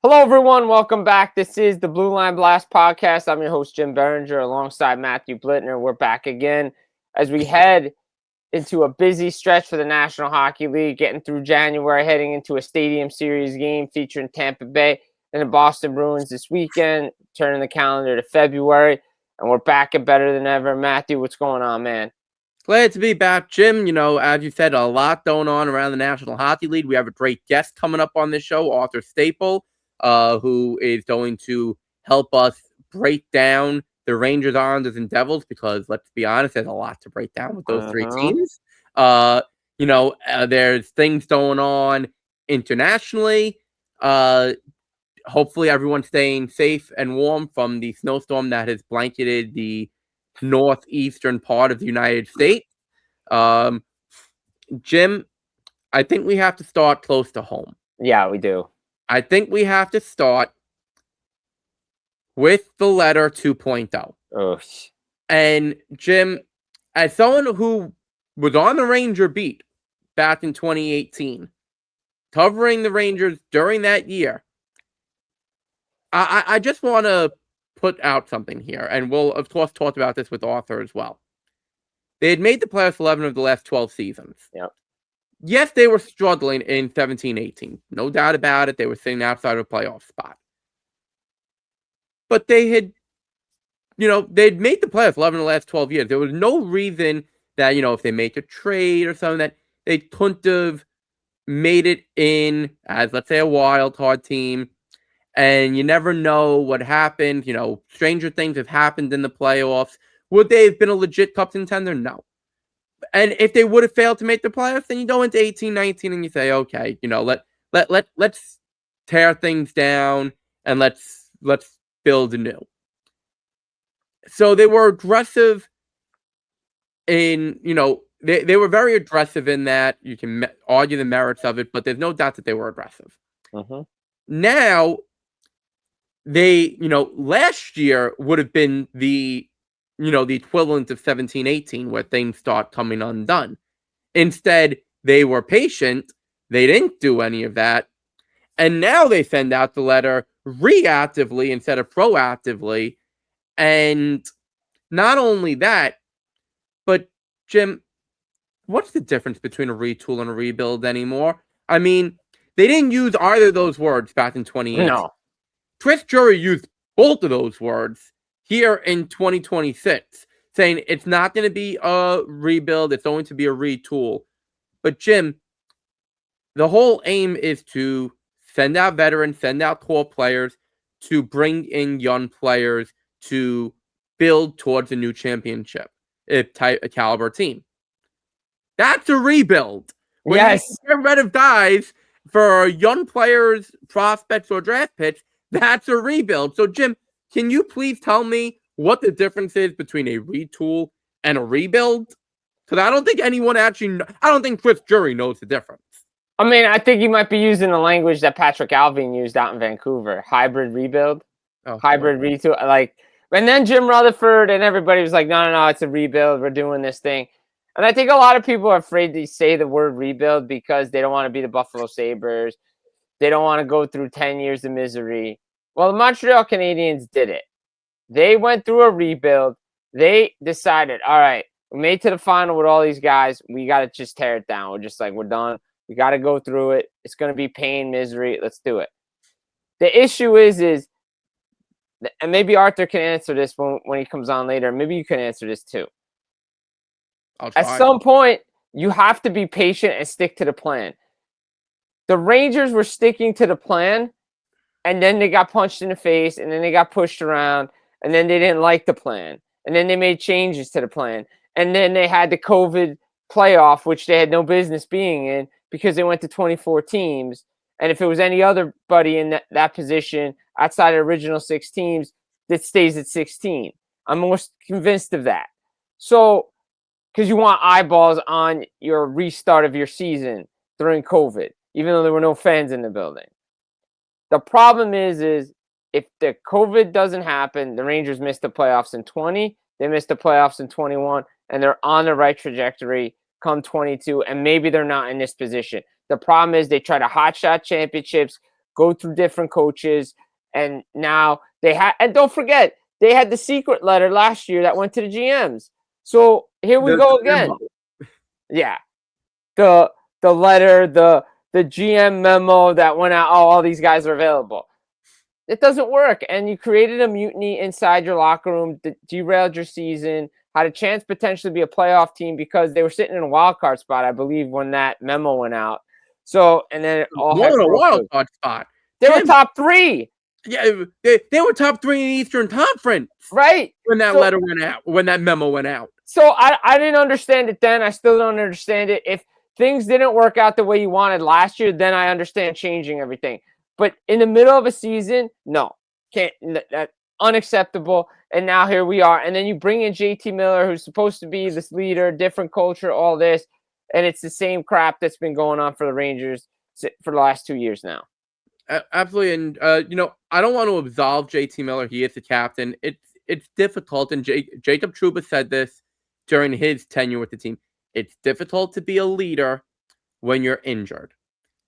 Hello, everyone. Welcome back. This is the Blue Line Blast podcast. I'm your host, Jim Biringer, alongside Matthew Blittner. We're back again as we head into a busy stretch for the National Hockey League, getting through January, heading into a Stadium Series game featuring Tampa Bay and the Boston Bruins this weekend, turning the calendar to February, and we're back and better than ever. Matthew, what's going on, man? Glad to be back, Jim. As you said, a lot going on around the National Hockey League. We have a great guest coming up on this show, Arthur Staple, who is going to help us break down the Rangers, Islanders, and Devils, because let's be honest, there's a lot to break down with those three teams. There's things going on internationally. Hopefully everyone's staying safe and warm from the snowstorm that has blanketed the northeastern part of the United States. Jim, I think we have to start close to home. Yeah, we do. I think we have to start with the letter 2.0. Oh. And Jim, as someone who was on the Ranger beat back in 2018, covering the Rangers during that year, I just want to put out something here, and we'll, of course, talk about this with Arthur as well. They had made the playoffs 11 of the last 12 seasons. Yep. Yes, they were struggling in 17-18. No doubt about it. They were sitting outside of a playoff spot. But they had, they'd made the playoffs 11 of the last 12 years. There was no reason that, if they made a trade or something, that they couldn't have made it in as, let's say, a wild card team. And you never know what happened. Stranger things have happened in the playoffs. Would they have been a legit cup contender? No. And if they would have failed to make the playoffs, then you go into 18-19 and you say, okay, let's tear things down and let's build anew. So they were aggressive in, they were very aggressive in that. You can argue the merits of it, but there's no doubt that they were aggressive. Mm-hmm. Now, they, last year would have been the equivalent of 17-18, where things start coming undone. Instead, they were patient. They didn't do any of that. And now they send out the letter reactively instead of proactively. And not only that, but Jim, what's the difference between a retool and a rebuild anymore? I mean, they didn't use either of those words back in 2018. No. Chris Drury used both of those words here in 2026, saying it's not going to be a rebuild, it's going to be a retool. But Jim, the whole aim is to send out veterans, send out core players, to bring in young players to build towards a new championship caliber team. That's a rebuild. When yes. you get rid of guys for young players, prospects, or draft picks, that's a rebuild. So, Jim, can you please tell me what the difference is between a retool and a rebuild? Because I don't think anyone I don't think Chris Drury knows the difference. I mean, I think you might be using the language that Patrick Alvin used out in Vancouver. Hybrid rebuild. Hybrid retool. And then Jim Rutherford and everybody was like, no, it's a rebuild. We're doing this thing. And I think a lot of people are afraid to say the word rebuild because they don't want to be the Buffalo Sabres. They don't want to go through 10 years of misery. Well, the Montreal Canadiens did it. They went through a rebuild. They decided, all right, we made it to the final with all these guys. We got to just tear it down. We're just like, we're done. We got to go through it. It's going to be pain, misery. Let's do it. The issue is, and maybe Arthur can answer this when he comes on later. Maybe you can answer this too. At some point, you have to be patient and stick to the plan. The Rangers were sticking to the plan, and then they got punched in the face, and then they got pushed around, and then they didn't like the plan, and then they made changes to the plan, and then they had the COVID playoff, which they had no business being in because they went to 24 teams, and if it was anybody in that position outside of the original 6 teams, it stays at 16. I'm most convinced of that. So, because you want eyeballs on your restart of your season during COVID, even though there were no fans in the building. The problem is if the COVID doesn't happen, the Rangers missed the playoffs in 20, they missed the playoffs in 21, and they're on the right trajectory come 22, and maybe they're not in this position. The problem is they try to hotshot championships, go through different coaches, and now they had. And don't forget, they had the secret letter last year that went to the GMs. So here we go again. Yeah, the letter, the GM memo that went out. Oh, all these guys are available. It doesn't work, and you created a mutiny inside your locker room, derailed your season, had a chance potentially to be a playoff team because they were sitting in a wild card spot, I believe, when that memo went out. So, and then it all in a wild card spot. They were top 3. Yeah, they were top 3 in the Eastern Conference. Right. When that letter went out, when that memo went out. So I didn't understand it then. I still don't understand it. If things didn't work out the way you wanted last year, then I understand changing everything. But in the middle of a season, no, can't. That's unacceptable. And now here we are. And then you bring in JT Miller, who's supposed to be this leader, different culture, all this, and it's the same crap that's been going on for the Rangers for the last 2 years now. Absolutely, and I don't want to absolve JT Miller. He is the captain. It's difficult, and Jacob Trouba said this during his tenure with the team. It's difficult to be a leader when you're injured.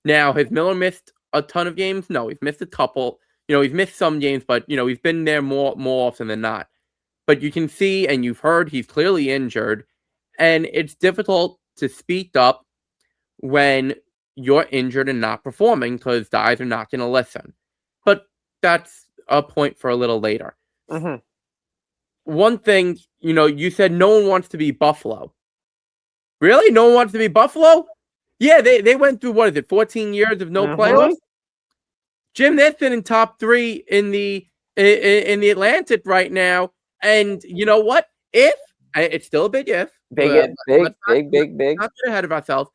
Now, has Miller missed a ton of games? No, he's missed a couple. He's missed some games, but he's been there more often than not. But you can see, and you've heard, he's clearly injured, and it's difficult to speak up when you're injured and not performing because guys are not going to listen. But that's a point for a little later. Mm-hmm. One thing, you said no one wants to be Buffalo. Really? No one wants to be Buffalo? Yeah, they went through, 14 years of no playoffs? Jim, they're sitting top 3 in the Atlantic right now. And you know what? It's still a big if. Big. Not get ahead of ourselves.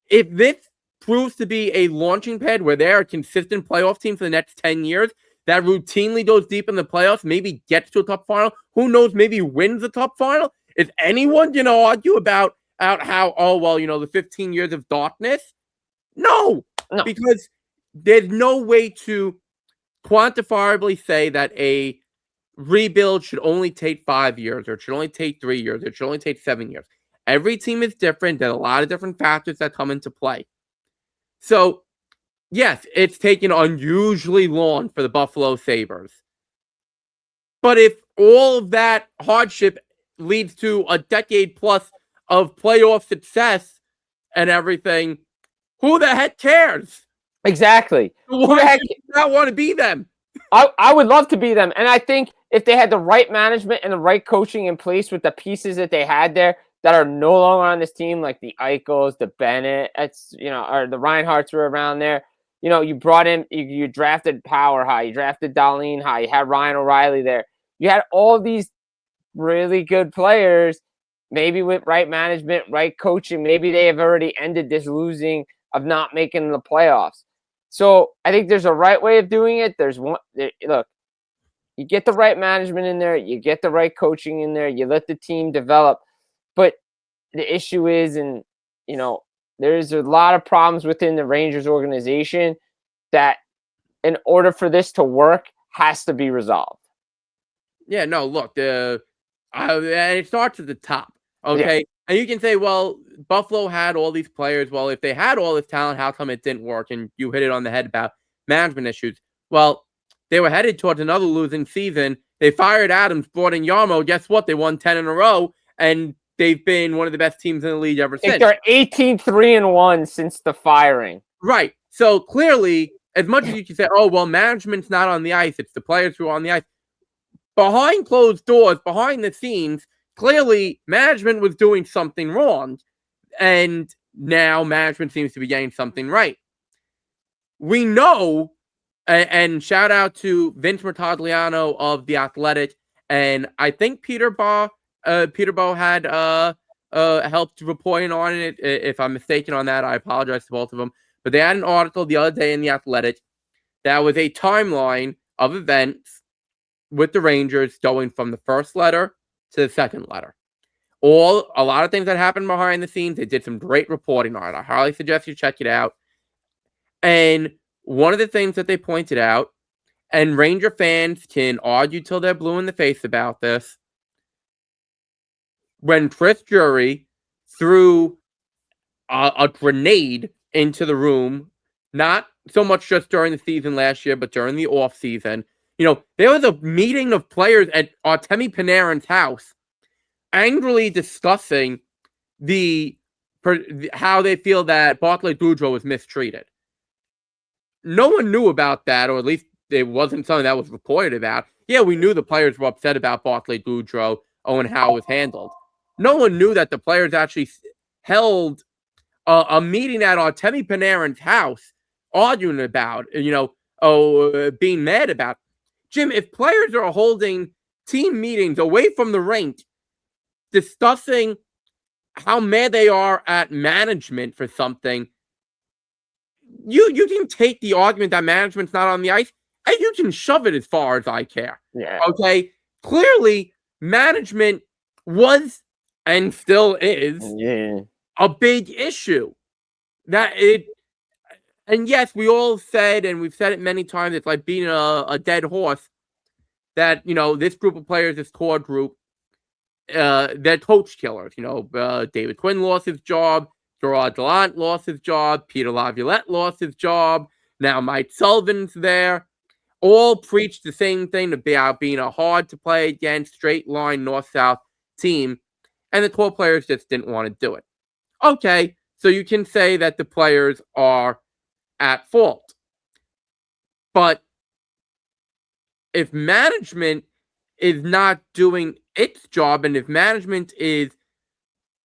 If this proves to be a launching pad where they're a consistent playoff team for the next 10 years, that routinely goes deep in the playoffs, maybe gets to a top final, who knows, maybe wins the top final, is anyone going to argue about how, the 15 years of darkness? No, because there's no way to quantifiably say that a rebuild should only take 5 years, or it should only take 3 years, or it should only take 7 years. Every team is different. There are a lot of different factors that come into play. So, yes, it's taken unusually long for the Buffalo Sabres. But if all of that hardship leads to a decade plus of playoff success and everything, who the heck cares? Exactly. Who the heck does not want to be them? I would love to be them. And I think if they had the right management and the right coaching in place with the pieces that they had there that are no longer on this team, like the Eichels, the Bennett, or the Reinhardts were around there. You brought in, you drafted Power high, you drafted Darlene high, you had Ryan O'Reilly there. You had all these really good players, maybe with right management, right coaching. Maybe they have already ended this losing of not making the playoffs. So I think there's a right way of doing it. Look, you get the right management in there, you get the right coaching in there, you let the team develop. But the issue is, there's a lot of problems within the Rangers organization that in order for this to work has to be resolved. Yeah, no, look, and it starts at the top, okay? Yeah. And you can say, well, Buffalo had all these players. Well, if they had all this talent, how come it didn't work? And you hit it on the head about management issues. Well, they were headed towards another losing season. They fired Adams, brought in Yarmo. Guess what? They won 10 in a row, and they've been one of the best teams in the league ever since. They're 18-3-1 since the firing. Right. So clearly, as much as you can say, oh, well, management's not on the ice, it's the players who are on the ice. Behind closed doors, behind the scenes, clearly management was doing something wrong. And now management seems to be getting something right. We know, and shout out to Vince Mertagliano of The Athletic, and I think Peter Baugh had helped reporting on it. If I'm mistaken on that, I apologize to both of them. But they had an article the other day in The Athletic that was a timeline of events with the Rangers going from the first letter to the second letter. A lot of things that happened behind the scenes. They did some great reporting on it. I highly suggest you check it out. And one of the things that they pointed out, and Ranger fans can argue till they're blue in the face about this, when Chris Drury threw a grenade into the room, not so much just during the season last year, but during the off season, there was a meeting of players at Artemi Panarin's house, angrily discussing how they feel that Barclay Goodrow was mistreated. No one knew about that, or at least it wasn't something that was reported about. Yeah, we knew the players were upset about Barclay Goodrow and how it was handled. No one knew that the players actually held a meeting at Artemi Panarin's house, arguing about, being mad about. Jim, if players are holding team meetings away from the rink, discussing how mad they are at management for something, you can take the argument that management's not on the ice, and you can shove it as far as I care. Yeah. Okay? Clearly, management was and still is a big issue. And yes, we all said, and we've said it many times, it's like being a dead horse, that, this group of players, this core group, they're coach killers. David Quinn lost his job. Gerard Gallant lost his job. Peter Laviolette lost his job. Now Mike Sullivan's there. All preach the same thing about being a hard-to-play against, straight-line, north-south team. And the core players just didn't want to do it. Okay, so you can say that the players are at fault. But if management is not doing its job, and if management is,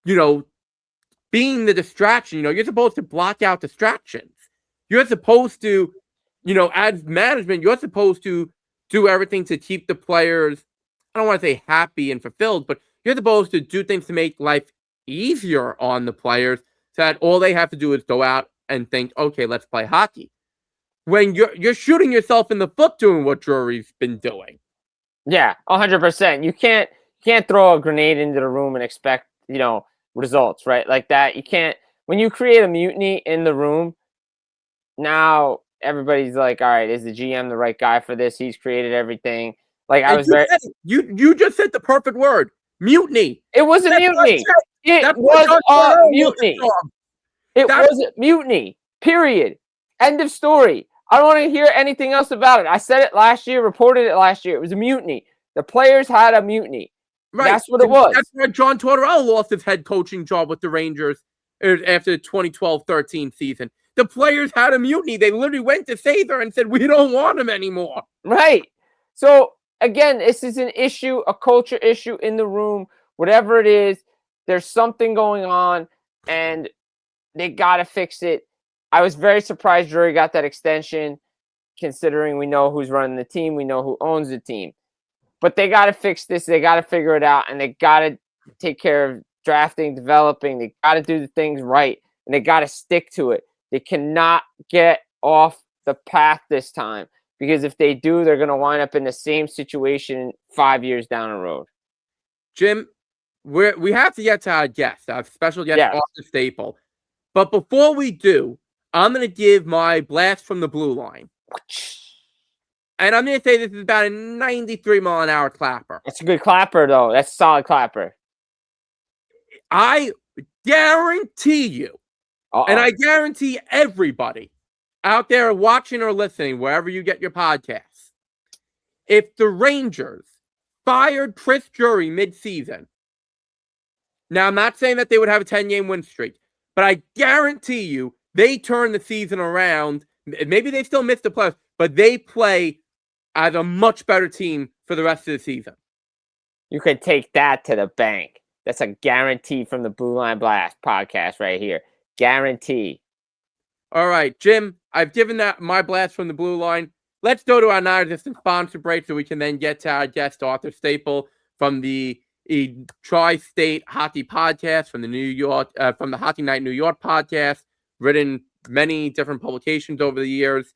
being the distraction, you're supposed to block out distractions. You're supposed to, as management, you're supposed to do everything to keep the players, I don't want to say happy and fulfilled, but you're supposed to do things to make life easier on the players so that all they have to do is go out and think, okay, let's play hockey. When you're shooting yourself in the foot doing what Drury's been doing. Yeah, 100%. You can't throw a grenade into the room and expect, results, right? Like that. You can't, when you create a mutiny in the room, now everybody's like, all right, is the GM the right guy for this? He's created everything. Like you just said the perfect word. Mutiny. It was a mutiny. It was a mutiny. It was a mutiny. Period. End of story. I don't want to hear anything else about it. I said it last year, reported it last year. It was a mutiny. The players had a mutiny. Right. That's what it was. That's why John Tortorella lost his head coaching job with the Rangers after the 2012-13 season. The players had a mutiny. They literally went to Sather and said, we don't want him anymore. Right. So, again, this is an issue, a culture issue in the room. Whatever it is, there's something going on, and they got to fix it. I was very surprised Drury got that extension, considering we know who's running the team. We know who owns the team. But they got to fix this. They got to figure it out, and they got to take care of drafting, developing. They got to do the things right, and they got to stick to it. They cannot get off the path this time, because if they do, they're going to wind up in the same situation 5 years down the road. Jim, we have to get to our guest, our special guest, Arthur Staple. But before we do, I'm going to give my blast from the blue line. And I'm going to say this is about a 93-mile-an-hour clapper. That's a good clapper, though. That's a solid clapper. I guarantee you, and I guarantee everybody out there watching or listening, wherever you get your podcasts, if the Rangers fired Chris Drury mid-season, now I'm not saying that they would have a 10-game win streak, but I guarantee you they turn the season around. Maybe they still miss the playoffs, but they play as a much better team for the rest of the season. You could take that to the bank. That's a guarantee from the Blue Line Blast podcast right here. Guarantee. All right, Jim, I've given that my blast from the blue line. Let's go to our non-existent sponsor break so we can then get to our guest, Arthur Staple, from the Tri-State Hockey Podcast, from the Hockey Night New York podcast, written many different publications over the years.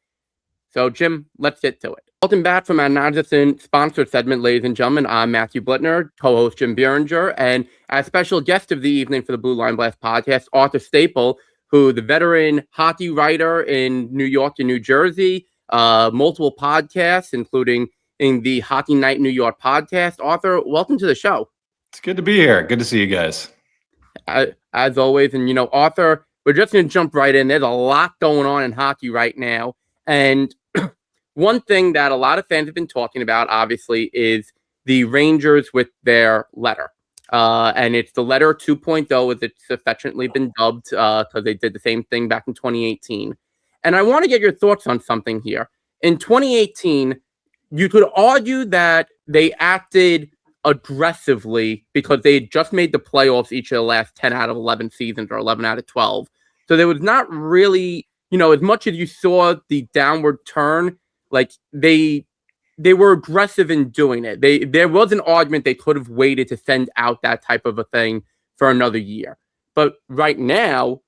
So, Jim, let's get to it. Welcome back from our non-existent sponsor segment, ladies and gentlemen. I'm Matthew Blittner, co-host Jim Biringer, and our special guest of the evening for the Blue Line Blast podcast, Arthur Staple, who the veteran hockey writer in New York and New Jersey, multiple podcasts, including in the Hockey Night New York podcast. Arthur, welcome to the show. It's good to be here. Good to see you guys. As always, and Arthur, we're just going to jump right in. There's a lot going on in hockey right now. And one thing that a lot of fans have been talking about, obviously, is the Rangers with their letter. And it's the letter 2.0, as it's affectionately been dubbed, because they did the same thing back in 2018. And I want to get your thoughts on something here. In 2018, you could argue that they acted aggressively because they had just made the playoffs each of the last 10 out of 11 seasons or 11 out of 12. So there was not really, as much as you saw the downward turn, like they were aggressive in doing it. There was an argument they could have waited to send out that type of a thing for another year. But right now,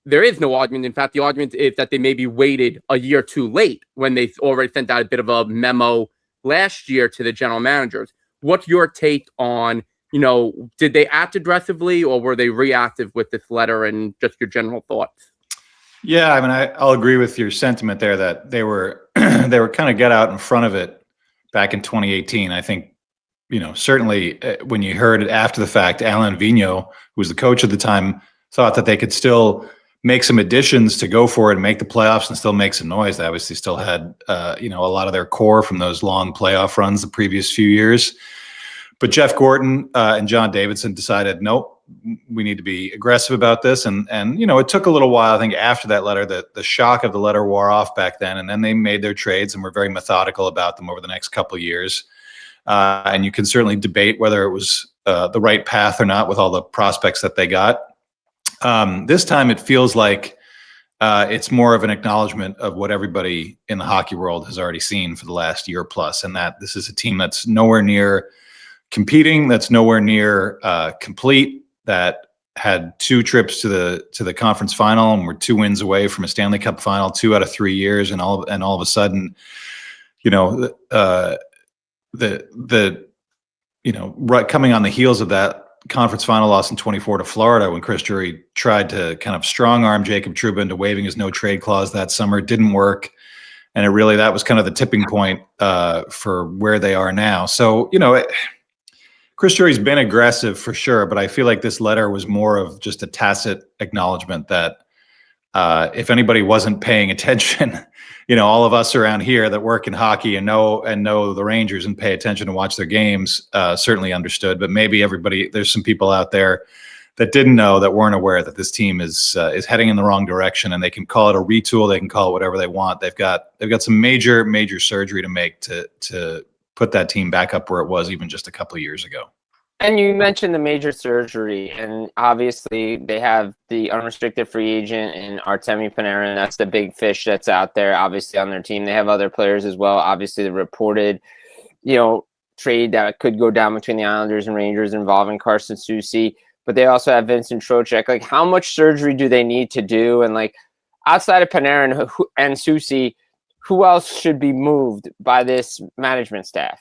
there is no argument. In fact, the argument is that they maybe waited a year too late when they already sent out a bit of a memo last year to the general managers. What's your take on, did they act aggressively or were they reactive with this letter, and just your general thoughts? Yeah, I mean, I'll agree with your sentiment there that they were they were kind of get out in front of it back in 2018. I think, certainly when you heard it after the fact, Alain Vigneault, who was the coach at the time, thought that they could still make some additions to go for it and make the playoffs and still make some noise. They obviously still had, a lot of their core from those long playoff runs the previous few years. But Jeff Gorton and John Davidson decided, nope, we need to be aggressive about this. And it took a little while. I think after that letter, the shock of the letter wore off back then. And then they made their trades and were very methodical about them over the next couple of years. And you can certainly debate whether it was the right path or not with all the prospects that they got. This time it feels like it's more of an acknowledgement of what everybody in the hockey world has already seen for the last year plus, and that this is a team that's nowhere near competing, that's nowhere near complete, that had 2 trips to the conference final and were 2 wins away from a Stanley Cup final 2 out of 3 years, and all of a sudden, coming on the heels of that conference final loss in 24 to Florida, when Chris Drury tried to kind of strong arm Jacob Trouba into waiving his no trade clause that summer. It didn't work. And that was kind of the tipping point for where they are now. So, Chris Drury's been aggressive for sure, but I feel like this letter was more of just a tacit acknowledgement that if anybody wasn't paying attention, all of us around here that work in hockey and know the Rangers and pay attention and watch their games certainly understood. But maybe there's some people out there that didn't know, that weren't aware that this team is heading in the wrong direction, and they can call it a retool. They can call it whatever they want. They've got some major surgery to make to put that team back up where it was even just a couple of years ago. And you mentioned the major surgery, and obviously they have the unrestricted free agent and Artemi Panarin. That's the big fish that's out there, obviously, on their team. They have other players as well. Obviously, the reported, trade that could go down between the Islanders and Rangers involving Carson Soucy. But they also have Vincent Trocheck. Like, how much surgery do they need to do? And, like, outside of Panarin and Soucy, who else should be moved by this management staff?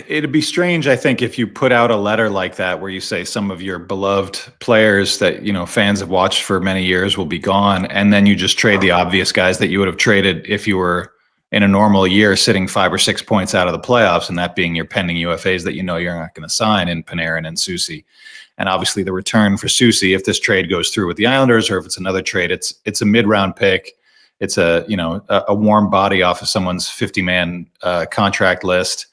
It'd be strange, I think, if you put out a letter like that where you say some of your beloved players that, fans have watched for many years will be gone, and then you just trade the obvious guys that you would have traded if you were in a normal year sitting 5 or 6 points out of the playoffs, and that being your pending UFAs that you're not going to sign in Panarin and Soucy. And obviously the return for Soucy, if this trade goes through with the Islanders or if it's another trade, it's a mid-round pick. It's a warm body off of someone's 50-man contract list.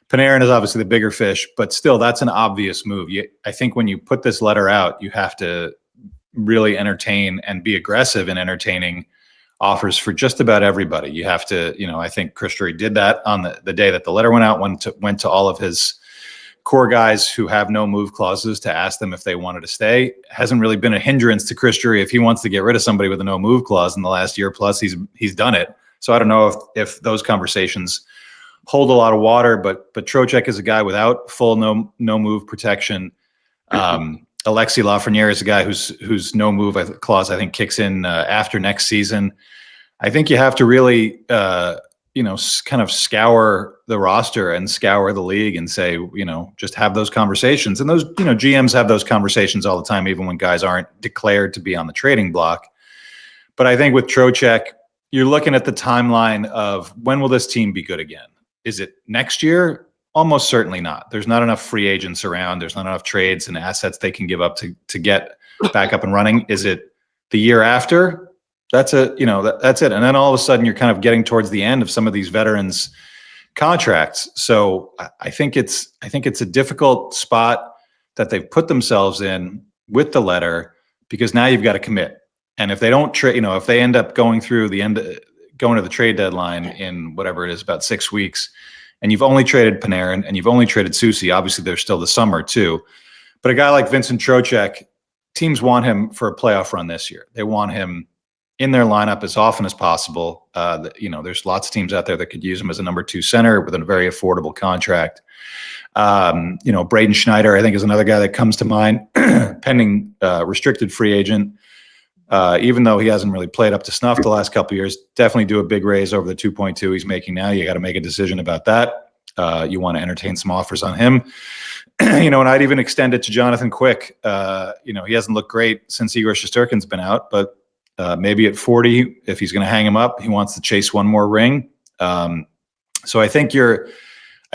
Panarin is obviously the bigger fish, but still, that's an obvious move. I think when you put this letter out, you have to really entertain and be aggressive in entertaining offers for just about everybody. You have to, I think Chris Drury did that on the day that the letter went out, went to all of his core guys who have no move clauses to ask them if they wanted to stay. It hasn't really been a hindrance to Chris Drury. If he wants to get rid of somebody with a no move clause in the last year plus, he's done it. So I don't know if those conversations hold a lot of water, but Trocheck is a guy without full no move protection. Alexis Lafreniere is a guy whose no move clause I think kicks in after next season. I think you have to really kind of scour the roster and scour the league and say, just have those conversations. And those GMs have those conversations all the time, even when guys aren't declared to be on the trading block. But I think with Trocheck, you're looking at the timeline of when will this team be good again? Is it next year? Almost certainly not. There's not enough free agents around. There's not enough trades and assets they can give up to get back up and running? Is it the year after? That's it. That's it. And then all of a sudden you're kind of getting towards the end of some of these veterans contracts. So I think it's a difficult spot that they've put themselves in with the letter, because now you've got to commit. And if they don't trade, if they end up going to the trade deadline in whatever it is, about 6 weeks, and you've only traded Panarin and you've only traded Soucy, obviously there's still the summer too. But a guy like Vincent Trocheck, teams want him for a playoff run this year. They want him in their lineup as often as possible. There's lots of teams out there that could use him as a number 2 center with a very affordable contract. Braden Schneider, I think, is another guy that comes to mind, pending restricted free agent. Even though he hasn't really played up to snuff the last couple of years, definitely do a big raise over the 2.2 he's making now. You got to make a decision about that. You want to entertain some offers on him. And I'd even extend it to Jonathan Quick. He hasn't looked great since Igor Shesterkin's been out, but maybe at 40, if he's going to hang him up, he wants to chase one more ring. So I think you're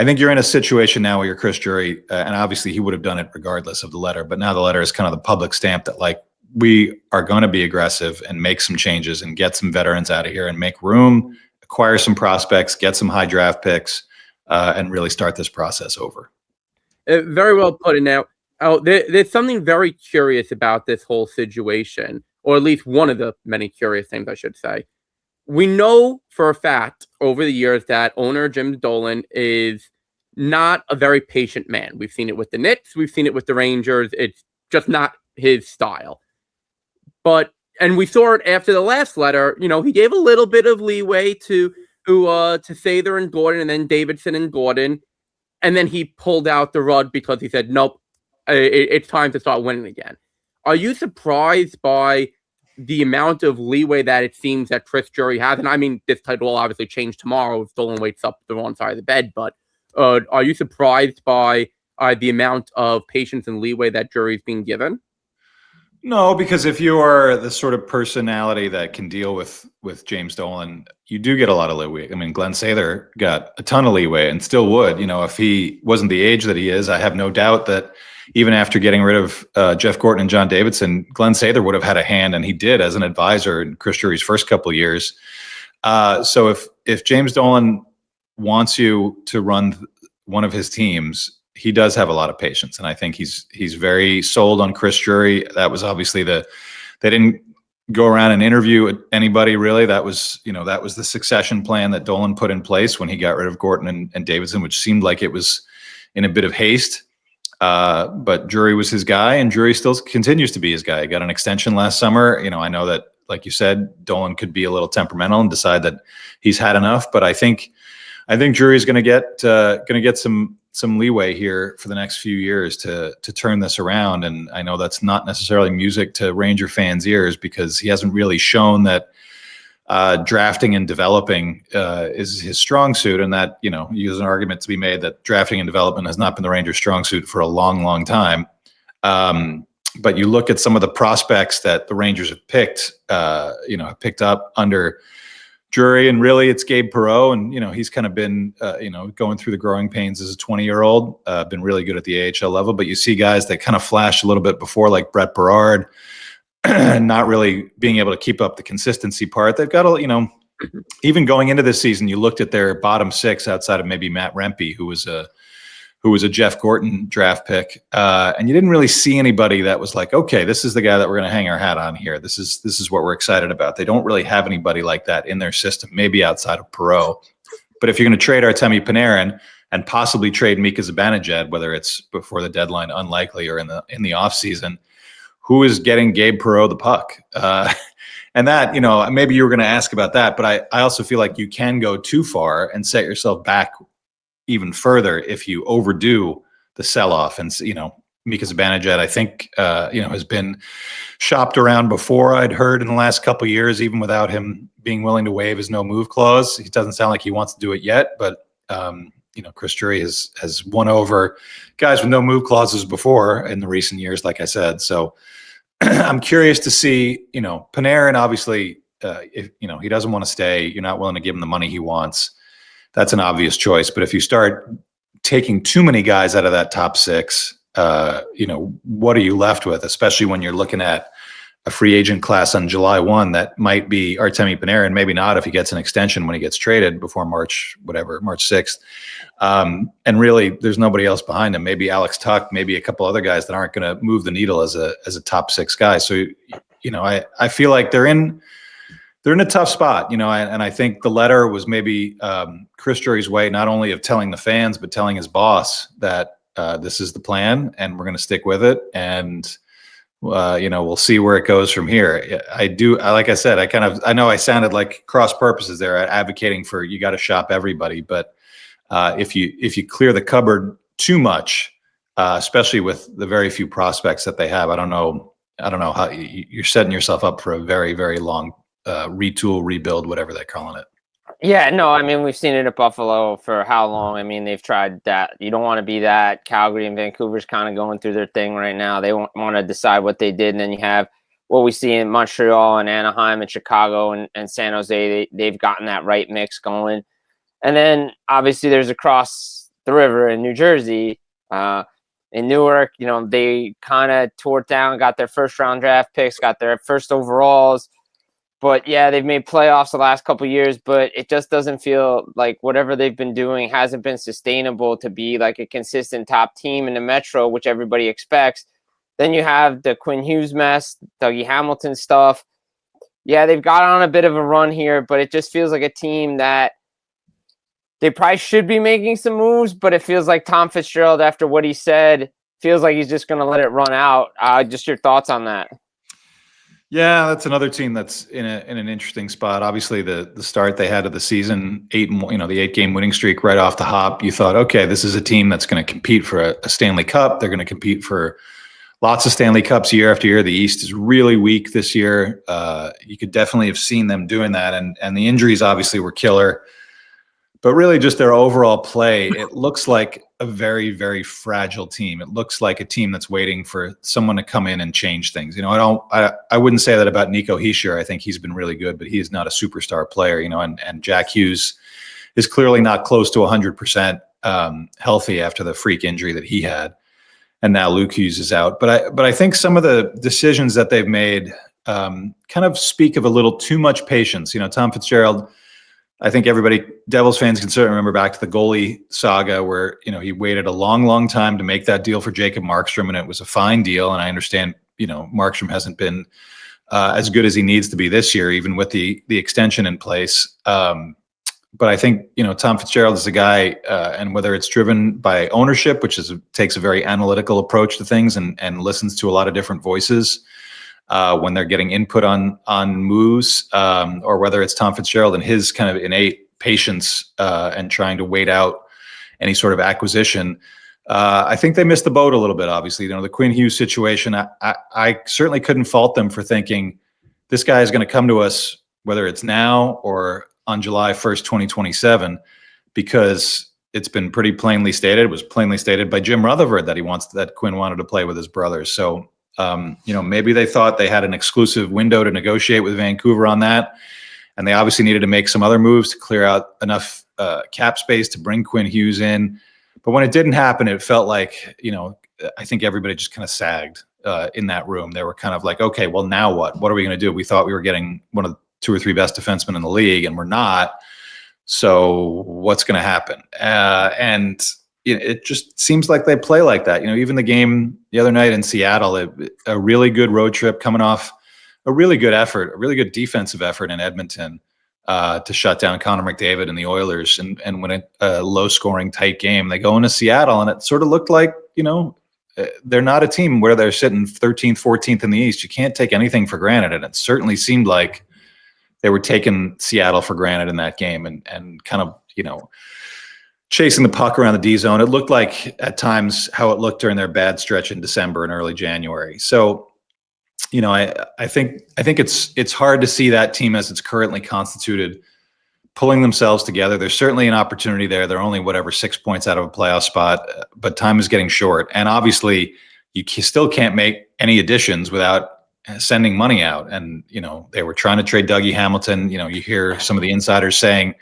in a situation now where you're Chris Drury, and obviously he would have done it regardless of the letter. But now the letter is kind of the public stamp that, like, we are going to be aggressive and make some changes and get some veterans out of here and make room, acquire some prospects, get some high draft picks, and really start this process over. Very well put. And now, there's something very curious about this whole situation, or at least one of the many curious things, I should say. We know for a fact over the years that owner Jim Dolan is not a very patient man. We've seen it with the Knicks. We've seen it with the Rangers. It's just not his style. And we saw it after the last letter. He gave a little bit of leeway to Sather and Gordon, and then Davidson and Gordon. And then he pulled out the rug because he said, nope, it's time to start winning again. Are you surprised by the amount of leeway that it seems that Chris Drury has? And I mean, this title will obviously change tomorrow if Dolan wakes up the wrong side of the bed. But are you surprised by the amount of patience and leeway that Drury's being given? No, because if you are the sort of personality that can deal with James Dolan, you do get a lot of leeway. I mean, Glenn Sather got a ton of leeway and still would. If he wasn't the age that he is, I have no doubt that even after getting rid of Jeff Gorton and John Davidson, Glenn Sather would have had a hand, and he did, as an advisor in Chris Drury's first couple of years. So if James Dolan wants you to run one of his teams, he does have a lot of patience, and I think he's very sold on Chris Drury. That was obviously they didn't go around and interview anybody really. That was the succession plan that Dolan put in place when he got rid of Gorton and Davidson, which seemed like it was in a bit of haste. But Drury was his guy, and Drury still continues to be his guy. He got an extension last summer. I know that, like you said, Dolan could be a little temperamental and decide that he's had enough, but I think Drury's going to get some leeway here for the next few years to turn this around. And I know that's not necessarily music to Ranger fans' ears, because he hasn't really shown that drafting and developing is his strong suit, and that, there's an argument to be made that drafting and development has not been the Rangers' strong suit for a long, long time. But you look at some of the prospects that the Rangers have picked up under Drury, and really it's Gabe Perreault, and he's kind of been going through the growing pains as a 20-year-old, been really good at the AHL level. But you see guys that kind of flashed a little bit before, like Brett Berard, not really being able to keep up the consistency part. They've got even going into this season, you looked at their bottom 6 outside of maybe Matt Rempe, who was a Jeff Gorton draft pick, and you didn't really see anybody that was like, okay, this is the guy that we're going to hang our hat on here. This is what we're excited about. They don't really have anybody like that in their system, maybe outside of Perreault. But if you're going to trade Artemi Panarin and possibly trade Mika Zibanejad, whether it's before the deadline, unlikely, or in the off season, who is getting Gabe Perreault the puck? And that, maybe you were going to ask about that, but I also feel like you can go too far and set yourself back even further if you overdo the sell-off. And Mika Zibanejad, I think, has been shopped around before. I'd heard in the last couple of years, even without him being willing to waive his no-move clause. He doesn't sound like he wants to do it yet, but Chris Drury has won over guys with no-move clauses before in the recent years, like I said. So I'm curious to see, Panarin, obviously, if he doesn't want to stay, you're not willing to give him the money he wants. That's an obvious choice. But if you start taking too many guys out of that top 6, what are you left with, especially when you're looking at a free agent class on July 1 that might be Artemi Panarin, maybe not if he gets an extension when he gets traded before March 6th. And really, there's nobody else behind him. Maybe Alex Tuck, maybe a couple other guys that aren't going to move the needle as a top 6 guy. So, I feel like they're in a tough spot, and I think the letter was maybe Chris Drury's way, not only of telling the fans, but telling his boss that this is the plan and we're going to stick with it. And we'll see where it goes from here. Like I said, I know I sounded like cross purposes there, advocating for you got to shop everybody, but if you clear the cupboard too much, especially with the very few prospects that they have, I don't know how you're setting yourself up for a very, very long retool, rebuild, whatever they're calling it. Yeah, no, I mean, we've seen it at Buffalo for how long? I mean, they've tried that. You don't want to be that. Calgary and Vancouver's kind of going through their thing right now. They want to decide what they did. And then you have what we see in Montreal and Anaheim and Chicago and San Jose. They've gotten that right mix going. And then, obviously, there's across the river in New Jersey, in Newark. They kind of tore it down, got their first-round draft picks, got their first overalls. But, yeah, they've made playoffs the last couple of years, but it just doesn't feel like whatever they've been doing hasn't been sustainable to be like a consistent top team in the Metro, which everybody expects. Then you have the Quinn Hughes mess, Dougie Hamilton stuff. Yeah, they've got on a bit of a run here, but it just feels like a team that they probably should be making some moves, but it feels like Tom Fitzgerald, after what he said, feels like he's just going to let it run out. Just your thoughts on that. Yeah, that's another team that's in an interesting spot. Obviously, the start they had of the season, the 8-game winning streak right off the hop. You thought, okay, this is a team that's going to compete for a Stanley Cup. They're going to compete for lots of Stanley Cups year after year. The East is really weak this year. You could definitely have seen them doing that, and the injuries obviously were killer. But really, just their overall play, it looks like a very, very fragile team. It looks like a team that's waiting for someone to come in and change things. I wouldn't say that about Nico Hischier. I think he's been really good, but he's not a superstar player. And Jack Hughes is clearly not close to 100% healthy after the freak injury that he had, and now Luke Hughes is out. But I think some of the decisions that they've made kind of speak of a little too much patience. Tom Fitzgerald, I think Devils fans can certainly remember back to the goalie saga where, he waited a long, long time to make that deal for Jacob Markstrom, and it was a fine deal. And I understand, Markstrom hasn't been as good as he needs to be this year, even with the extension in place. But I think, Tom Fitzgerald is a guy, and whether it's driven by ownership, which takes a very analytical approach to things and listens to a lot of different voices, when they're getting input on moves, or whether it's Tom Fitzgerald and his kind of innate patience and trying to wait out any sort of acquisition. I think they missed the boat a little bit, obviously. The Quinn Hughes situation, I certainly couldn't fault them for thinking this guy is going to come to us, whether it's now or on July 1st, 2027, because it's been pretty plainly stated. It was plainly stated by Jim Rutherford that Quinn wanted to play with his brother. So, maybe they thought they had an exclusive window to negotiate with Vancouver on that, and they obviously needed to make some other moves to clear out enough cap space to bring Quinn Hughes in. But when it didn't happen, it felt like, I think everybody just kind of sagged in that room. They were kind of like, okay, well, now what? What are we going to do? We thought we were getting one of the 2 or 3 best defensemen in the league, and we're not. So what's going to happen? And it just seems like they play like that. Even the game the other night in Seattle, a really good road trip coming off a really good effort, a really good defensive effort in Edmonton to shut down Connor McDavid and the Oilers and win a low-scoring, tight game. They go into Seattle, and it sort of looked like, they're not a team where they're sitting 13th, 14th in the East. You can't take anything for granted, and it certainly seemed like they were taking Seattle for granted in that game and kind of, chasing the puck around the D zone. It looked like at times how it looked during their bad stretch in December and early January. So, I think it's hard to see that team as it's currently constituted pulling themselves together. There's certainly an opportunity there. They're only 6 points out of a playoff spot, but time is getting short. And obviously you still can't make any additions without sending money out. And, they were trying to trade Dougie Hamilton. You hear some of the insiders saying,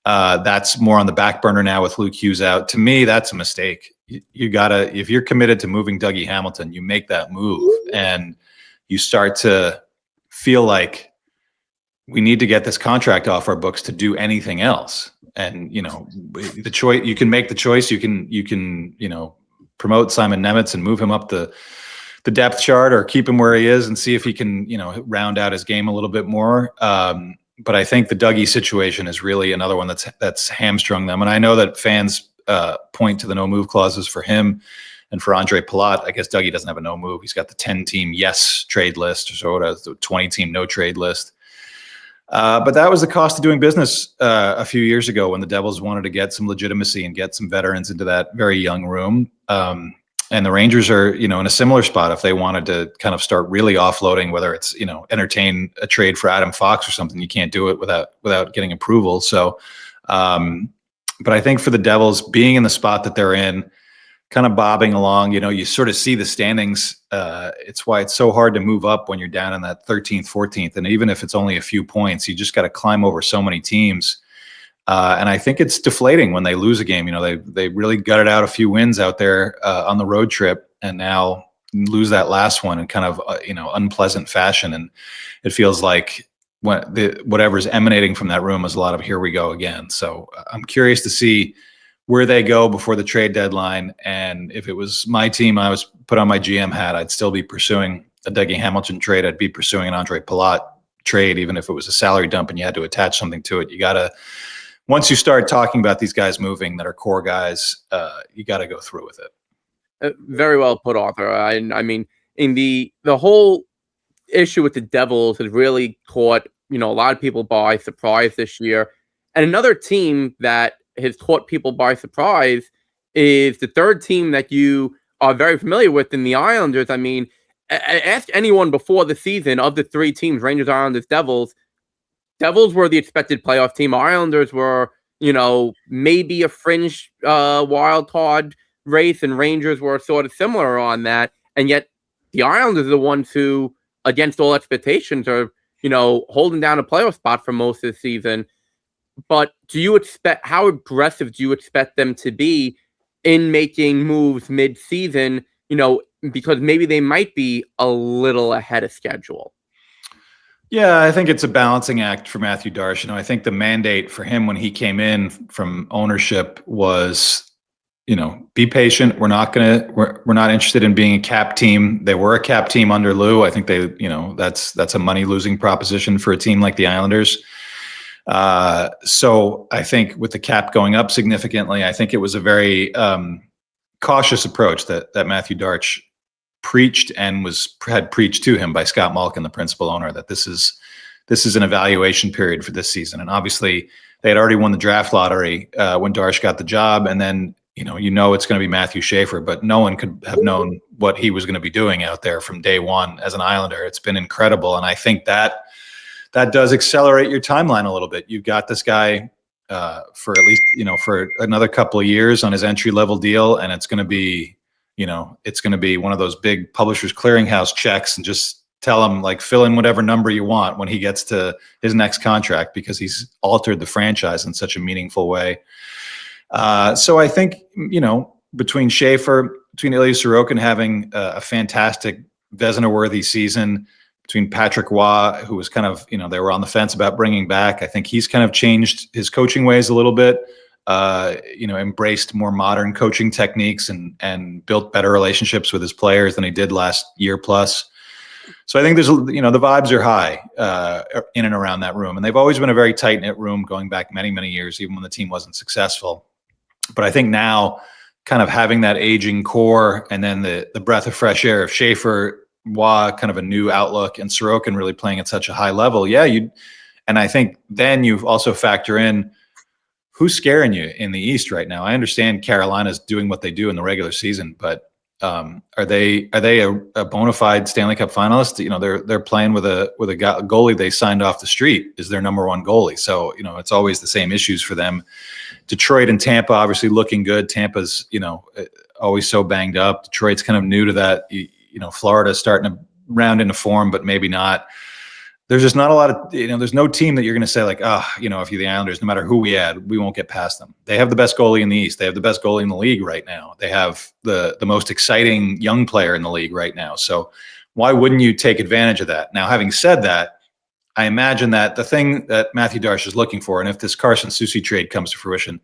that's more on the back burner now with Luke Hughes out. To me, that's a mistake. you gotta, if you're committed to moving Dougie Hamilton, you make that move and you start to feel like we need to get this contract off our books to do anything else. And, the choice, you can make the choice, you can, promote Simon Nemitz and move him up the depth chart, or keep him where he is and see if he can, round out his game a little bit more. But I think the Dougie situation is really another one that's hamstrung them. And I know that fans point to the no move clauses for him and for Andre Palat. I guess Dougie doesn't have a no move. He's got the 10-team yes trade list, or so the 20-team no trade list. But that was the cost of doing business a few years ago when the Devils wanted to get some legitimacy and get some veterans into that very young room. And the Rangers are, in a similar spot if they wanted to kind of start really offloading, whether it's, entertain a trade for Adam Fox or something. You can't do it without getting approval. So, but I think for the Devils, being in the spot that they're in, kind of bobbing along, you sort of see the standings. It's why it's so hard to move up when you're down in that 13th, 14th. And even if it's only a few points, you just got to climb over so many teams. And I think it's deflating when they lose a game. They really gutted out a few wins out there on the road trip, and now lose that last one in kind of unpleasant fashion. And it feels like whatever's emanating from that room is a lot of here we go again. So I'm curious to see where they go before the trade deadline. And if it was my team, I was put on my GM hat, I'd still be pursuing a Dougie Hamilton trade. I'd be pursuing an Andre Palat trade, even if it was a salary dump and you had to attach something to it. You got to, once you start talking about these guys moving that are core guys, you got to go through with it. Very well put, Arthur. I mean, in the whole issue with the Devils has really caught, a lot of people by surprise this year. And another team that has caught people by surprise is the third team that you are very familiar with in the Islanders. I mean, ask anyone before the season of the three teams, Rangers, Islanders, Devils. Devils were the expected playoff team. Islanders were, maybe a fringe wild card race, and Rangers were sort of similar on that. And yet the Islanders are the ones who, against all expectations, are, holding down a playoff spot for most of the season. But how aggressive do you expect them to be in making moves mid-season, because maybe they might be a little ahead of schedule? Yeah, I think it's a balancing act for Matthew Darche. I think the mandate for him when he came in from ownership was, be patient. We're not interested in being a cap team. They were a cap team under Lou. I think that's a money losing proposition for a team like the Islanders. So I think with the cap going up significantly, I think it was a very cautious approach that Matthew Darche preached and had preached to him by Scott Malkin, the principal owner, that this is an evaluation period for this season. And obviously they had already won the draft lottery when Darche got the job, and then it's going to be Matthew Schaefer, but no one could have known what he was going to be doing out there from day one as an Islander. It's been incredible, and I think that does accelerate your timeline a little bit. You've got this guy for at least, for another couple of years on his entry-level deal, and it's going to be one of those big Publishers Clearinghouse checks, and just tell him, fill in whatever number you want when he gets to his next contract, because he's altered the franchise in such a meaningful way. So I think, between Schaefer, between Ilya Sorokin having a fantastic Vezina-worthy season, between Patrick Waugh, who was kind of, they were on the fence about bringing back. I think he's kind of changed his coaching ways a little bit, embraced more modern coaching techniques and built better relationships with his players than he did last year plus. So I think there's, the vibes are high in and around that room. And they've always been a very tight-knit room going back many, many years, even when the team wasn't successful. But I think now kind of having that aging core and then the breath of fresh air of Schaefer, Waugh, kind of a new outlook, and Sorokin really playing at such a high level. Yeah, and I think then you also factor in who's scaring you in the East right now. I understand Carolina's doing what they do in the regular season, but are they a bona fide Stanley Cup finalist? They're playing with a goalie they signed off the street is their number one goalie. So it's always the same issues for them. Detroit and Tampa obviously looking good. Tampa's always so banged up. Detroit's kind of new to that. Florida's starting to round into form, but maybe not. there's just not a lot of, there's no team that you're going to say like, if you're the Islanders, no matter who we add, we won't get past them. They have the best goalie in the East. They have the best goalie in the league right now. They have the most exciting young player in the league right now. So why wouldn't you take advantage of that? Now, having said that, I imagine that the thing that Matthew Darche is looking for, and if this Carson Soucy trade comes to fruition,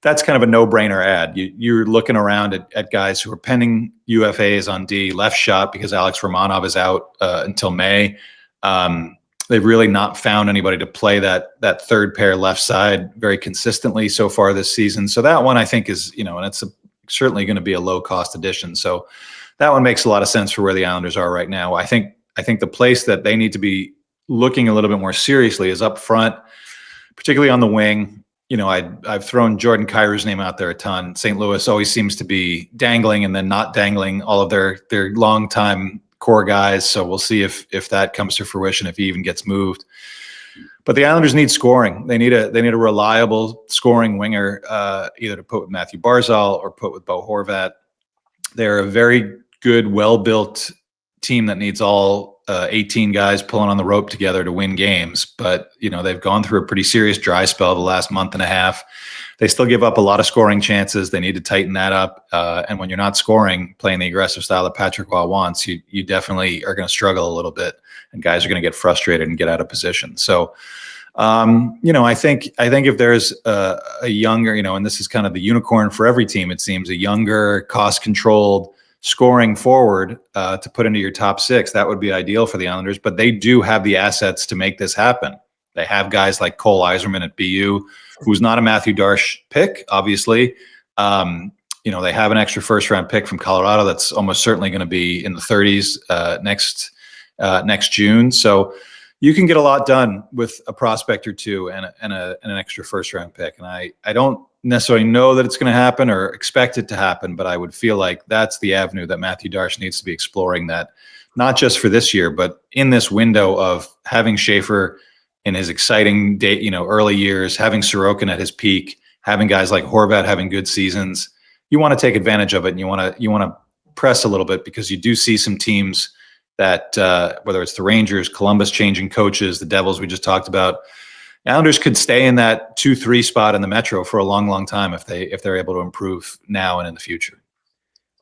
that's kind of a no-brainer ad. You're looking around at guys who are pending UFAs on D, left shot because Alex Romanov is out until May. They've really not found anybody to play that third pair left side very consistently so far this season. So that one I think is, and it's certainly going to be a low-cost addition. So that one makes a lot of sense for where the Islanders are right now. I think the place that they need to be looking a little bit more seriously is up front, particularly on the wing. I've thrown Jordan Kyrou's name out there a ton. St. Louis always seems to be dangling and then not dangling all of their long-time core guys. So we'll see if that comes to fruition, if he even gets moved. But the Islanders need scoring. They need a reliable scoring winger, either to put with Matthew Barzal or put with Bo Horvat. They're a very good, well-built team that needs all 18 guys pulling on the rope together to win games. But, they've gone through a pretty serious dry spell the last month and a half. They still give up a lot of scoring chances. They need to tighten that up. And when you're not scoring, playing the aggressive style that Patrick Roy wants, you definitely are going to struggle a little bit, and guys are going to get frustrated and get out of position. So, I think if there's a younger, and this is kind of the unicorn for every team, it seems, a younger, cost-controlled, scoring forward to put into your top six, that would be ideal for the Islanders. But they do have the assets to make this happen. They have guys like Cole Eiserman at BU, who's not a Matthew Darche pick, obviously. They have an extra first-round pick from Colorado that's almost certainly going to be in the 30s next June. So you can get a lot done with a prospect or two and an extra first-round pick. And I don't necessarily know that it's going to happen or expect it to happen, but I would feel like that's the avenue that Matthew Darche needs to be exploring, that not just for this year, but in this window of having Schaefer in his exciting day, early years, having Sorokin at his peak, having guys like Horvat having good seasons. You want to take advantage of it, and you want to press a little bit, because you do see some teams that whether it's the Rangers, Columbus changing coaches, the Devils we just talked about, Islanders could stay in that 2-3 spot in the Metro for a long, long time if they're able to improve now and in the future.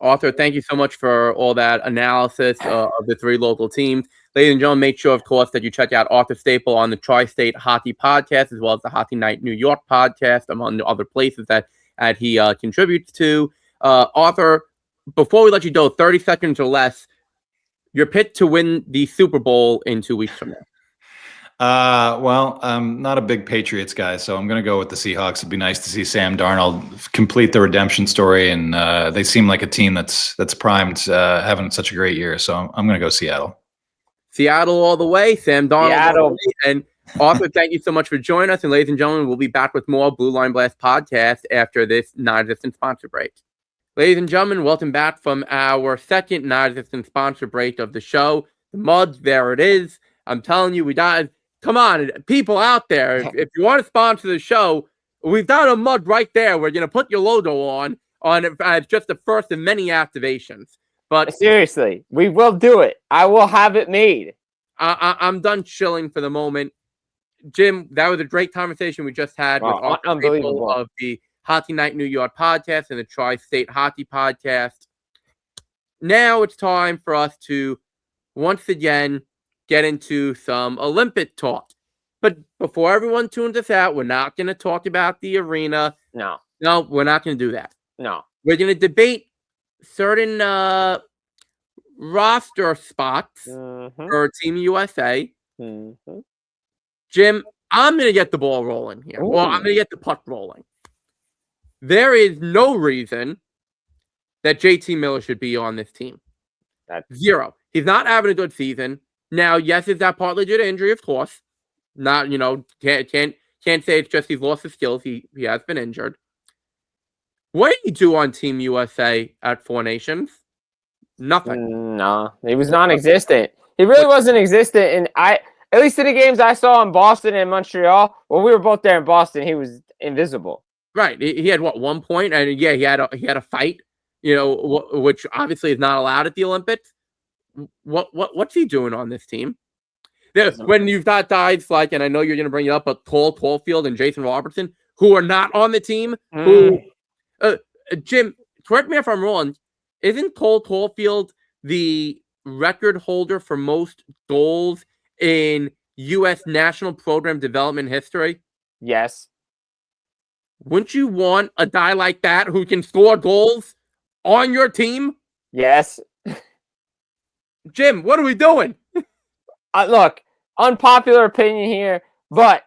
Arthur, thank you so much for all that analysis of the three local teams. Ladies and gentlemen, make sure, of course, that you check out Arthur Staple on the Tri-State Hockey Podcast, as well as the Hockey Night New York podcast, among the other places that he contributes to. Arthur, before we let you go, 30 seconds or less, your pick to win the Super Bowl in 2 weeks from now. Well, I'm not a big Patriots guy, so I'm going to go with the Seahawks. It'd be nice to see Sam Darnold complete the redemption story, and they seem like a team that's primed, having such a great year. So I'm going to go Seattle. Seattle all the way, Sam Darnold all the way. And Arthur, thank you so much for joining us. And ladies and gentlemen, we'll be back with more Blue Line Blast podcast after this non-existent sponsor break. Ladies and gentlemen, welcome back from our second non-existent sponsor break of the show. The Muds, there it is. I'm telling you, we got... Come on, people out there, if you want to sponsor the show, we've got a mug right there. We're going to put your logo on it as just the first of many activations. But seriously, we will do it. I will have it made. I'm done chilling for the moment. Jim, that was a great conversation we just had with unbelievable of the Hockey Night New York podcast and the Tri-State Hockey Podcast. Now it's time for us to once again get into some Olympic talk. But before everyone tunes us out, we're not going to talk about the arena. No, we're not going to do that. No. We're going to debate certain roster spots for Team USA. Mm-hmm. Jim, I'm going to get the ball rolling here. Ooh. Well, I'm going to get the puck rolling. There is no reason that JT Miller should be on this team. Zero. He's not having a good season. Now, yes, is that partly due to injury? Of course. Not, can't say it's just he's lost his skills. He has been injured. What did he do on Team USA at Four Nations? Nothing. No, he was non-existent. He really wasn't existent. And at least in the games I saw in Boston and Montreal, when we were both there in Boston, he was invisible. Right. He had 1 point, and yeah, he had a fight. Which obviously is not allowed at the Olympics. What's he doing on this team? when you've got guys like, and I know you're going to bring it up, but Caufield and Jason Robertson, who are not on the team, who, Jim, correct me if I'm wrong, isn't Caufield the record holder for most goals in U.S. national program development history? Yes. Wouldn't you want a guy like that who can score goals on your team? Yes. Jim, what are we doing? Look, unpopular opinion here, but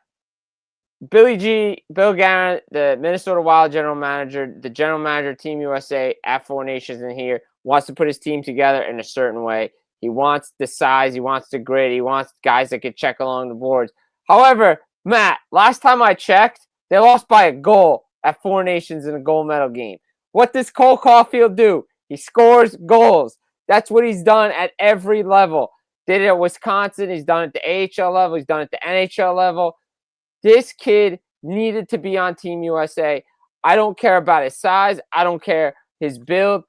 Bill Guerin, the Minnesota Wild general manager, the general manager of Team USA at Four Nations in here, wants to put his team together in a certain way. He wants the size. He wants the grit. He wants guys that can check along the boards. However, Matt, last time I checked, they lost by a goal at Four Nations in a gold medal game. What does Cole Caufield do? He scores goals. That's what he's done at every level. Did it at Wisconsin. He's done it at the AHL level. He's done it at the NHL level. This kid needed to be on Team USA. I don't care about his size. I don't care his build.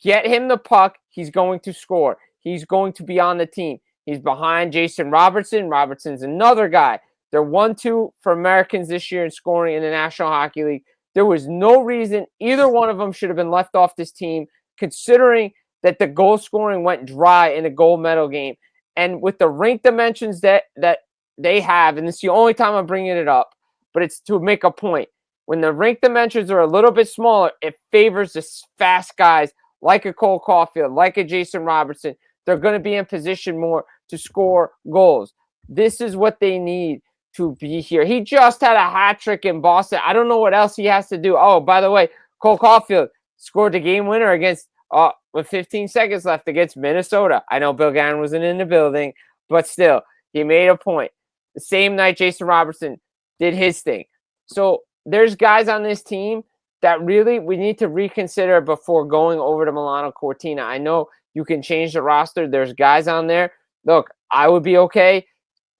Get him the puck. He's going to score. He's going to be on the team. He's behind Jason Robertson. Robertson's another guy. They're 1-2 for Americans this year in scoring in the National Hockey League. There was no reason either one of them should have been left off this team, considering that the goal scoring went dry in a gold medal game. And with the rink dimensions that they have, and it's the only time I'm bringing it up, but it's to make a point. When the rink dimensions are a little bit smaller, it favors the fast guys like a Cole Caufield, like a Jason Robertson. They're going to be in position more to score goals. This is what they need to be here. He just had a hat trick in Boston. I don't know what else he has to do. Oh, by the way, Cole Caufield scored the game winner against with 15 seconds left against Minnesota. I know Bill Guerin wasn't in the building, but still, he made a point. The same night, Jason Robertson did his thing. So there's guys on this team that really we need to reconsider before going over to Milano Cortina. I know you can change the roster. There's guys on there. Look, I would be okay,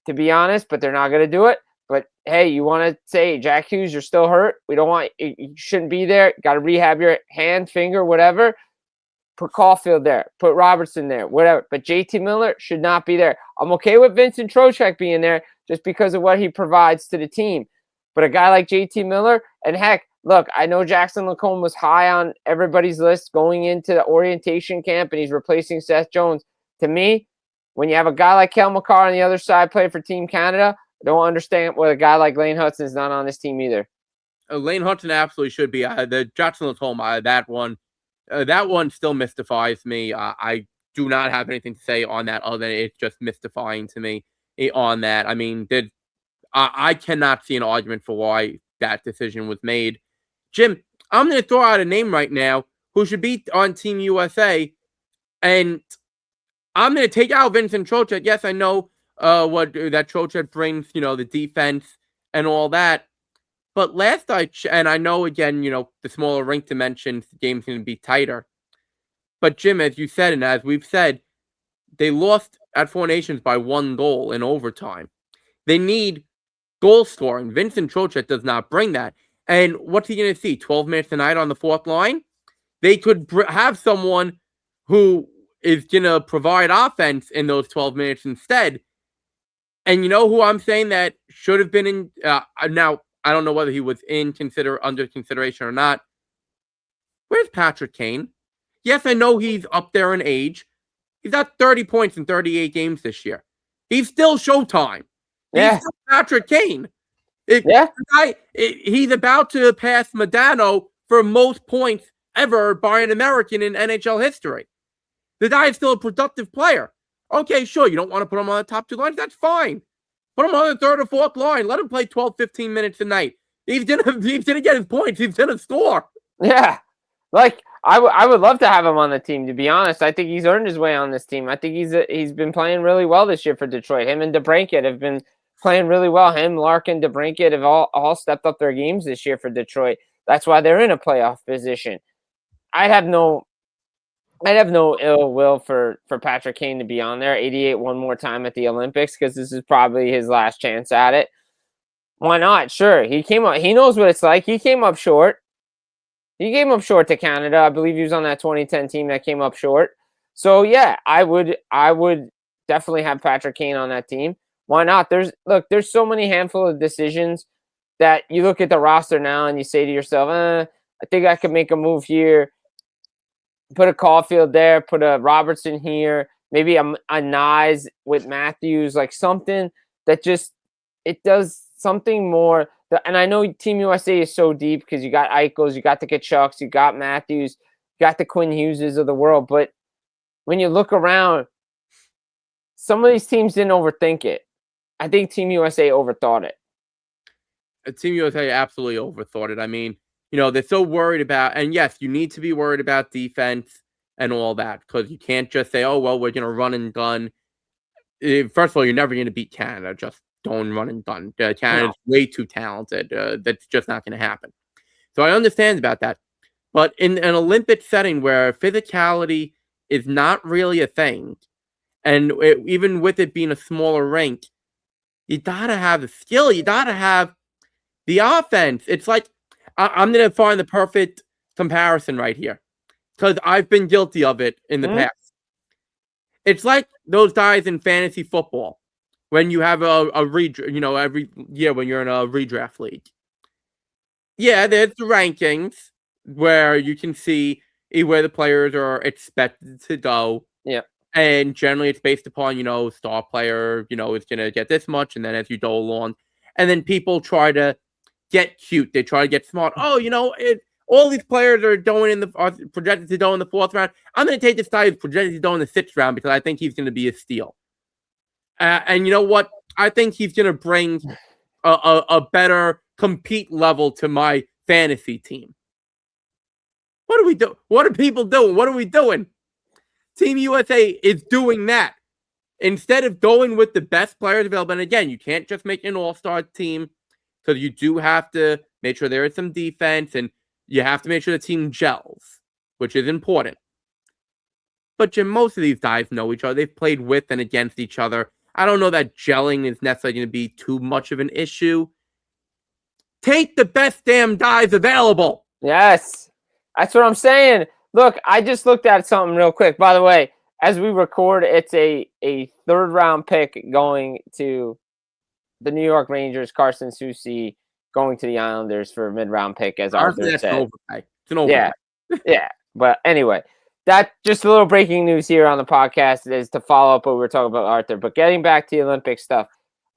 to be honest, but they're not going to do it. But, hey, you want to say, Jack Hughes, you're still hurt. We don't want you shouldn't be there. Got to rehab your hand, finger, whatever. Put Caufield there. Put Robertson there, whatever. But JT Miller should not be there. I'm okay with Vincent Trocheck being there just because of what he provides to the team. But a guy like JT Miller, and heck, look, I know Jackson Lacombe was high on everybody's list going into the orientation camp, and he's replacing Seth Jones. To me, when you have a guy like Cale Makar on the other side playing for Team Canada, I don't understand why a guy like Lane Hutson is not on this team either. Lane Hutson absolutely should be. The Jackson Lacombe, that one still mystifies me. I do not have anything to say on that other than it's just mystifying to me on that. I mean, I cannot see an argument for why that decision was made. Jim, I'm going to throw out a name right now who should be on Team USA, and I'm going to take out Vincent Trocheck. Yes, I know what that Trocheck brings, the defense and all that. But last and I know, again, the smaller rink dimensions, the game's going to be tighter. But, Jim, as you said, and as we've said, they lost at Four Nations by 1 goal in overtime. They need goal scoring. Vincent Trocheck does not bring that. And what's he going to see? 12 minutes a night on the fourth line? They could have someone who is going to provide offense in those 12 minutes instead. And you know who I'm saying that should have been in? Now, I don't know whether he was under consideration or not. Where's Patrick Kane? Yes, I know he's up there in age. He's got 30 points in 38 games this year. He's still Showtime. Yeah. He's still Patrick Kane. He's about to pass Modano for most points ever by an American in NHL history. The guy is still a productive player. Okay, sure, you don't want to put him on the top 2 lines. That's fine. Put him on the 3rd or 4th line. Let him play 12, 15 minutes a night. He's gonna get his points. He's gonna score. Yeah. Like, I would love to have him on the team, to be honest. I think he's earned his way on this team. I think he's been playing really well this year for Detroit. Him and DeBrincat have been playing really well. Him, Larkin, DeBrincat have all stepped up their games this year for Detroit. That's why they're in a playoff position. I'd have no ill will for Patrick Kane to be on there. 88 one more time at the Olympics, because this is probably his last chance at it. Why not? Sure. He came up. He knows what it's like. He came up short. He came up short to Canada. I believe he was on that 2010 team that came up short. So yeah, I would definitely have Patrick Kane on that team. Why not? There's so many handful of decisions that you look at the roster now and you say to yourself, I think I could make a move here. Put a Caufield there, put a Robertson here, maybe a Nyes with Matthews, like something that just it does something more. And I know Team USA is so deep because you got Eichels, you got the Kachucks, you got Matthews, you got the Quinn Hugheses of the world. But when you look around, some of these teams didn't overthink it. I think Team USA overthought it. Team USA absolutely overthought it. I mean, they're so worried about, and yes, you need to be worried about defense and all that, because you can't just say, oh, well, we're going to run and gun. First of all, you're never going to beat Canada. Just don't run and gun. Canada's way too talented. That's just not going to happen. So I understand about that. But in an Olympic setting where physicality is not really a thing, and even with it being a smaller rink, you got to have the skill. You got to have the offense. It's like, I'm going to find the perfect comparison right here, because I've been guilty of it in the past. It's like those guys in fantasy football when you have a redraft, every year when you're in a redraft league. Yeah, there's the rankings where you can see where the players are expected to go. Yeah. And generally it's based upon, star player, is going to get this much. And then as you go along, and then people try to get cute. They try to get smart. Oh, all these players are projected to go in the 4th round. I'm going to take this guy who's projected to go in the 6th round because I think he's going to be a steal. And you know what? I think he's going to bring a better compete level to my fantasy team. What do we do? What are people doing? What are we doing? Team USA is doing that. Instead of going with the best players available, and again, you can't just make an all-star team, because you do have to make sure there is some defense, and you have to make sure the team gels, which is important. But Jim, most of these guys know each other. They've played with and against each other. I don't know that gelling is necessarily going to be too much of an issue. Take the best damn guys available. Yes, that's what I'm saying. Look, I just looked at something real quick. By the way, as we record, it's a 3rd round pick going to the New York Rangers, Carson Soucy going to the Islanders for a mid-round pick, as Arthur said. It's an overpay. Yeah. But anyway, that just a little breaking news here on the podcast is to follow up what we were talking about, Arthur. But getting back to the Olympic stuff,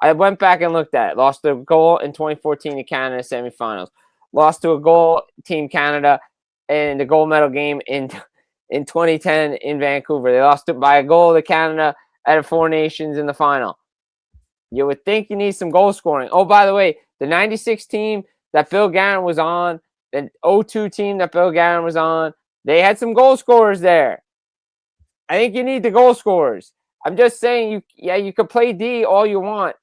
I went back and looked at it. Lost a goal in 2014 to Canada semifinals. Lost to a goal Team Canada in the gold medal game in 2010 in Vancouver. They lost it by a goal to Canada at a 4 Nations in the final. You would think you need some goal scoring. Oh, by the way, the 96 team that Bill Guerin was on, the 02 team that Bill Guerin was on, they had some goal scorers there. I think you need the goal scorers. I'm just saying, you could play D all you want,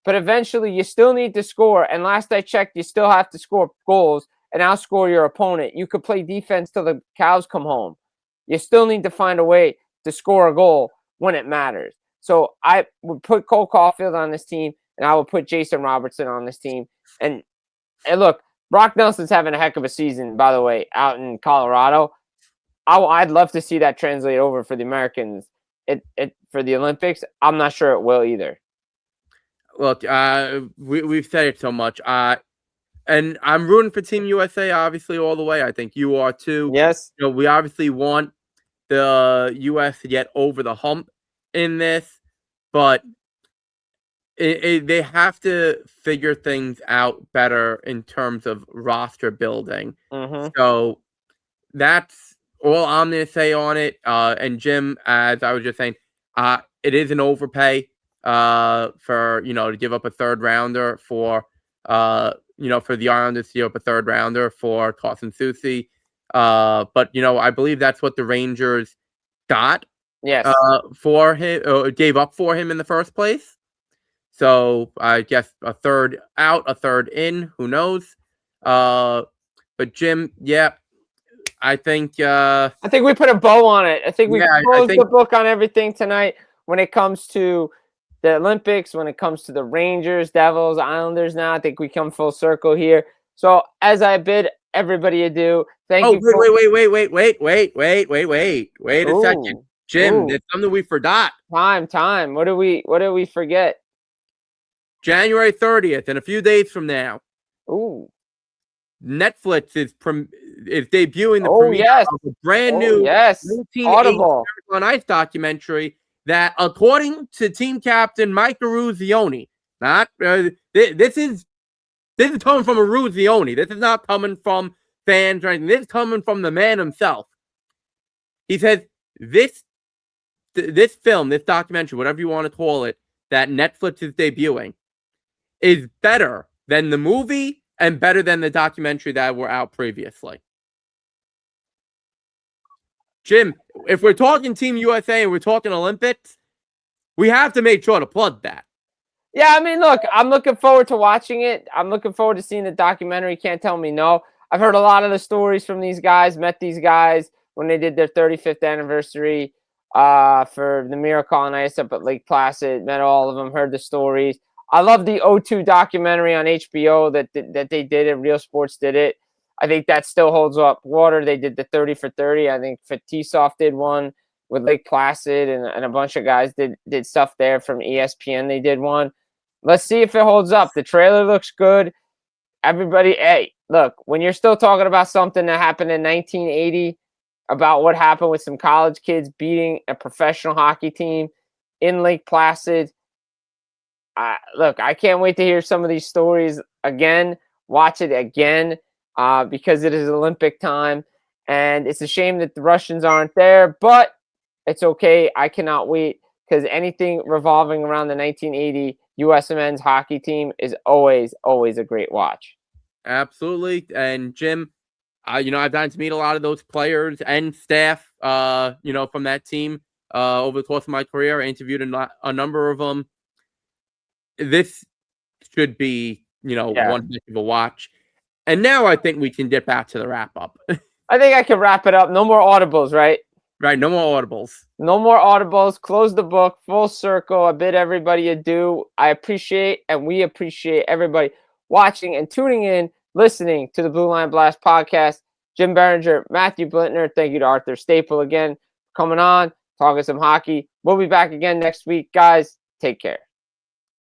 but eventually you still need to score. And last I checked, you still have to score goals and outscore your opponent. You could play defense till the cows come home. You still need to find a way to score a goal when it matters. So I would put Cole Caufield on this team, and I would put Jason Robertson on this team. And look, Brock Nelson's having a heck of a season, by the way, out in Colorado. I'd love to see that translate over for the Americans for the Olympics. I'm not sure it will either. Look, we've said it so much. And I'm rooting for Team USA, obviously, all the way. I think you are too. Yes. We obviously want the U.S. to get over the hump in this, but they have to figure things out better in terms of roster building. Mm-hmm. So that's all I'm going to say on it. And Jim, as I was just saying, it is an overpay for, to give up a 3rd rounder for, for the Islanders to give up a 3rd rounder for Carson Soucy. But, I believe that's what the Rangers got. Yes. For him, gave up for him in the first place. So I guess a 3rd out, a 3rd in, who knows? But Jim, I think we put a bow on it. I think we closed the book on everything tonight when it comes to the Olympics, when it comes to the Rangers, Devils, Islanders. Now I think we come full circle here. So as I bid everybody adieu, thank you. Wait a second. Jim, there's something we forgot. Time. What did we forget? January 30th, in a few days from now. Ooh. Netflix is debuting the Oh, premiere yes. of a brand Oh, new yes. 1980 Audible. on Ice documentary that, according to team captain Mike Eruzione, this is coming from Eruzione. This is not coming from fans or anything. This is coming from the man himself. He says this film, this documentary, whatever you want to call it, that Netflix is debuting, is better than the movie and better than the documentary that were out previously. Jim, if we're talking Team USA and we're talking Olympics, we have to make sure to plug that. Yeah, I mean, look, I'm looking forward to watching it. I'm looking forward to seeing the documentary. Can't tell me no. I've heard a lot of the stories from these guys, met these guys when they did their 35th anniversary for the Miracle on Ice up at Lake Placid. Met all of them, heard the stories. I love the O2 documentary on HBO that they did it. Real Sports did it. I think that still holds up water. They did the 30 for 30. I think Fatisoff did one with Lake Placid, and a bunch of guys did stuff there from ESPN. They did one. Let's see if it holds up. The trailer looks good. Everybody, hey, look, when you're still talking about something that happened in 1980, about what happened with some college kids beating a professional hockey team in Lake Placid, look, I can't wait to hear some of these stories again, watch it again, because it is Olympic time. And it's a shame that the Russians aren't there, but it's okay. I cannot wait, because anything revolving around the 1980 U.S. men's hockey team is always, always a great watch. Absolutely. And Jim, I've gotten to meet a lot of those players and staff, from that team over the course of my career. I interviewed a number of them. This should be, one heck of a watch. And now I think we can get back to the wrap up. I think I can wrap it up. No more audibles, right? Right. No more audibles. No more audibles. Close the book. Full circle. I bid everybody adieu. I appreciate, and we appreciate everybody watching and tuning in, listening to the Blue Line Blast podcast. Jim Biringer, Matthew Blittner. Thank you to Arthur Staple again for coming on, talking some hockey. We'll be back again next week, guys. Take care.